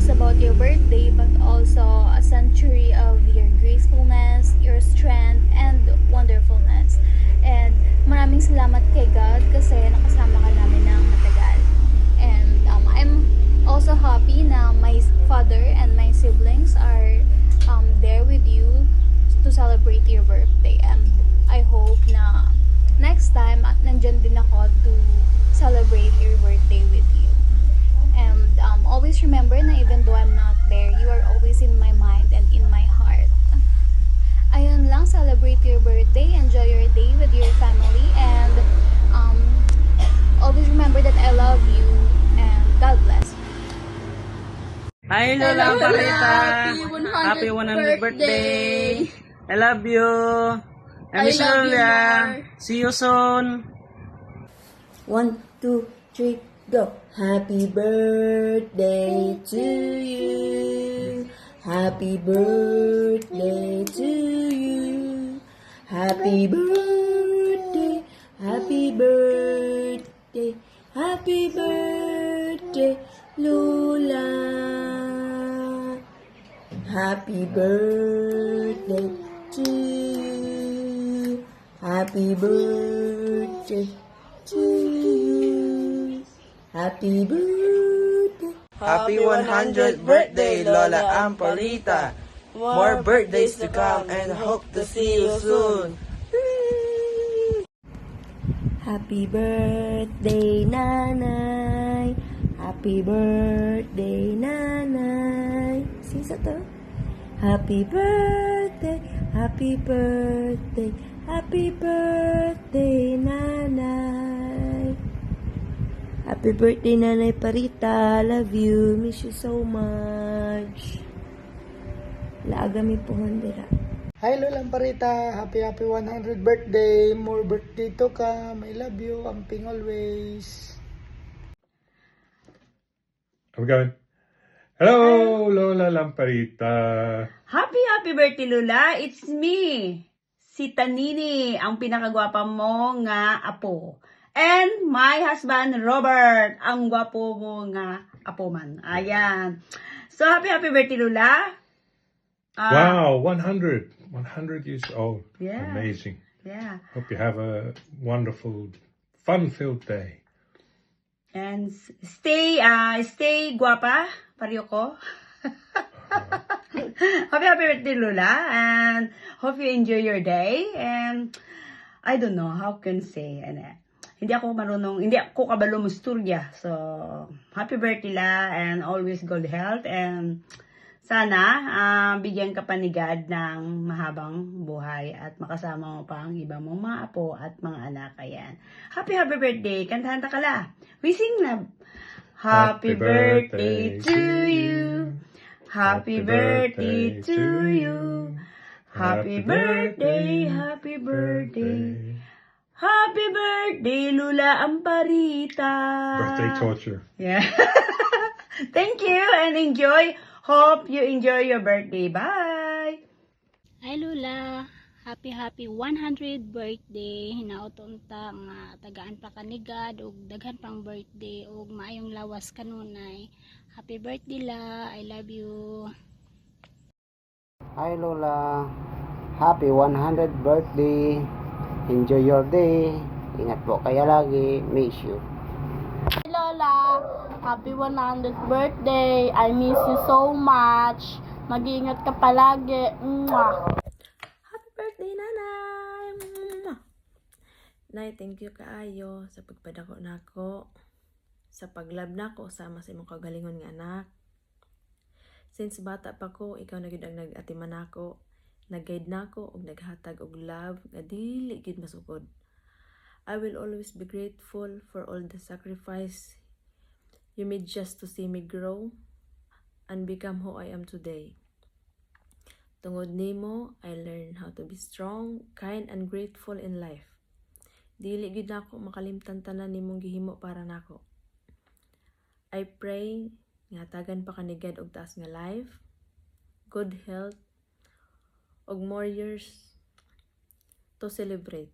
just about your birthday, but also a century of your gracefulness, your strength, and wonderfulness. And maraming salamat kay God kasi nakasama ka namin ng matagal. And I'm also happy na my father and my siblings are there with you to celebrate your birthday. And I hope na next time nandyan din ako to celebrate your birthday with you. And always remember na even though I'm not there, you are always in my mind and in my heart. Ayun lang, celebrate your birthday, enjoy your day with your family, and always remember that I love you, and God bless. Hi Lola Parita! Happy 100th birthday! I love you! I miss you, Lola! See you soon! 1, 2, 3, go! Happy birthday to you. Happy birthday to you. Happy birthday. Happy birthday. Happy birthday, Lola. Happy birthday to you. Happy birthday to you. Happy birthday. Happy 100th birthday, Lola Amparita! More birthdays to come and hope to see you soon! Happy birthday, Nanay. Happy birthday, Nanay. Sing sa to. Happy birthday, happy birthday, happy birthday, Nanay. Happy birthday, Nanay Parita. Love you. Miss you so much. Laaga mi pohon dira. Hi Lola Parita, happy 100th birthday. More birthday to come. I love you. Amping always. I'm going. Hello, Lola Lamparita. Happy birthday, Lola! It's me, si Tanini, ang pinakagwapa mo nga apo. And my husband, Robert, ang gwapo mo nga apo man. Ayan. So, happy birthday, Lola! Wow, 100 years old. Yeah. Amazing. Yeah. Hope you have a wonderful, fun-filled day. And stay guwapa, pareho ko. Happy birthday, Lola, and hope you enjoy your day. And I don't know how can say, hindi ako kabalo musturya. So, happy birthday la, and always good health, and sana bigyan ka pa ni God ng mahabang buhay at makasama mo pa ang iba mong mga apo at mga anak. Ayan. Happy birthday. Kantahan ta kala. We sing na. Happy birthday to you. Happy birthday to you. Happy birthday, happy birthday. Happy birthday, Lola Amparita. Birthday torture. Yeah. Thank you and enjoy. Hope you enjoy your birthday. Bye. Hi Lola, happy 100th birthday. Hinaoton ta nga tagaan pa kanigad ug daghan pang birthday ug maayong lawas kanunay. Happy birthday la. I love you. Hi Lola, happy 100th birthday. Enjoy your day. Ingat po kayo lagi. Miss you. Hi Lola, happy 100th birthday. I miss you so much. Mag-iingat ka palagi. Mwah. Happy birthday, Nanay! Nay, thank you kaayo sa pagpadako nako, sa paglab nako sama sa imong kagalingon nga anak. Since bata pa ko, ikaw na gyud ang nag-atiman nako, nag-guide nako ug naghatag og love nga dili gyud masukod. I will always be grateful for all the sacrifice you made just to see me grow and become who I am today. Tungod nimo, I learned how to be strong, kind, and grateful in life. Dili gyud nako makalimtan tanan nimong gihimo para nako. I pray nga tagan pa kanigad og taas nga life, good health, og more years to celebrate.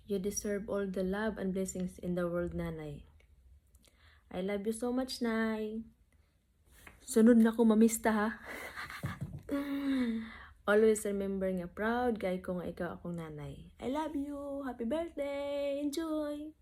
You deserve all the love and blessings in the world, Nanay. I love you so much, Nay. Sunod na ko mamista ha. Always remember nga proud kay ko nga ikaw akong nanay. I love you. Happy birthday. Enjoy.